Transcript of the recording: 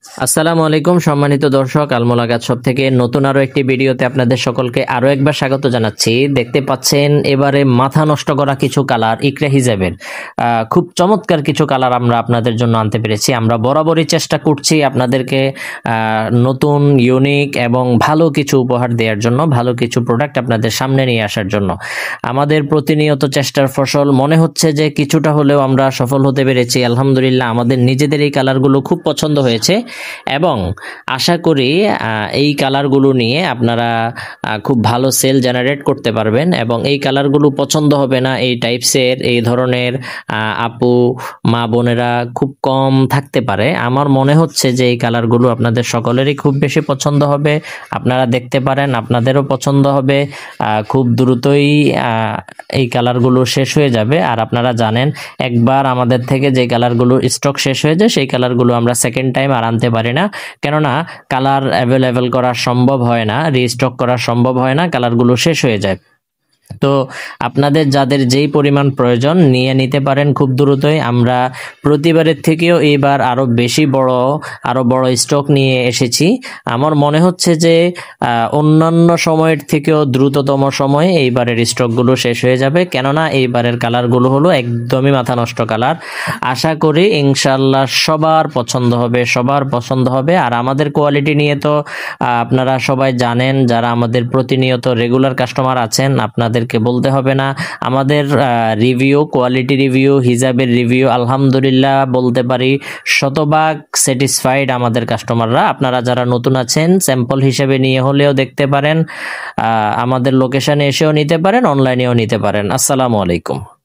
আসসালামু আলাইকুম সম্মানিত দর্শক, আলমোলাগাত শপ থেকে নতুন আরো একটি ভিডিওতে আপনাদের সকলকে আরো একবার স্বাগত জানাচ্ছি। দেখতে পাচ্ছেন এবারে মাথা নষ্ট করা কিছু কালার ইকরা হিজাবের খুব চমৎকার কিছু কালার আমরা আপনাদের জন্য আনতে পেরেছি। আমরা বরাবরই চেষ্টা করছি আপনাদেরকে নতুন ইউনিক এবং ভালো কিছু উপহার দেওয়ার জন্য, ভালো কিছু প্রোডাক্ট আপনাদের সামনে নিয়ে আসার জন্য। আমাদের প্রতিনিয়ত চেষ্টার ফসল মনে হচ্ছে যে কিছুটা হলেও আমরা সফল হতে পেরেছি আলহামদুলিল্লাহ। আমাদের নিজেদের এই কালারগুলো খুব পছন্দ হয়েছে এবং আশা করি এই কালারগুলো নিয়ে আপনারা খুব ভালো সেল জেনারেট করতে পারবেন এবং এই কালারগুলো পছন্দ হবে না এই টাইপসের এই ধরনের আপু মা বোনেরা খুব কম থাকতে পারে। আমার মনে হচ্ছে যে এই কালারগুলো আপনাদের সকলেরই খুব বেশি পছন্দ হবে। আপনারা দেখতে পারেন, আপনাদেরও পছন্দ হবে। খুব দ্রুতই এই কালারগুলো শেষ হয়ে যাবে। আর আপনারা জানেন একবার আমাদের থেকে যে কালারগুলো স্টক শেষ হয়ে যায় সেই কালারগুলো আমরা সেকেন্ড টাইম আর আনতে পারি না, কেননা কালার অ্যাভেলেবেল করা সম্ভব হয় না, রিস্টক করা সম্ভব হয় না, কালারগুলো শেষ হয়ে যায়। তো আপনাদের যাদের যেই পরিমাণ প্রয়োজন নিয়ে নিতে পারেন খুব দ্রুতই। আমরা প্রতিবারের থেকেও এবার আরো বেশি আরো বড় স্টক নিয়ে এসেছি। আমার মনে হচ্ছে যে অন্যান্য সময়ের থেকেও দ্রুততম সময়ে এইবারের স্টকগুলো শেষ হয়ে যাবে, কেননা এইবারের কালারগুলো হলো একদমই মাথা নষ্ট কালার। আশা করি ইনশাল্লাহ সবার পছন্দ হবে। আর আমাদের কোয়ালিটি নিয়ে তো আপনারা সবাই জানেন, যারা আমাদের প্রতিনিয়ত রেগুলার কাস্টমার আছেন আপনাদেরকে বলতে হবে না। আমাদের রিভিউ, কোয়ালিটি রিভিউ, হিজাবের রিভিউ আলহামদুলিল্লাহ বলতে পারি শতভাগ স্যাটিসফাইড আমাদের কাস্টমাররা। আপনারা যারা নতুন আছেন স্যাম্পল হিসেবে নিয়ে হলেও দেখতে পারেন, আমাদের লোকেশনে এসেও নিতে পারেন, অনলাইনেও নিতে পারেন। আসসালামু আলাইকুম।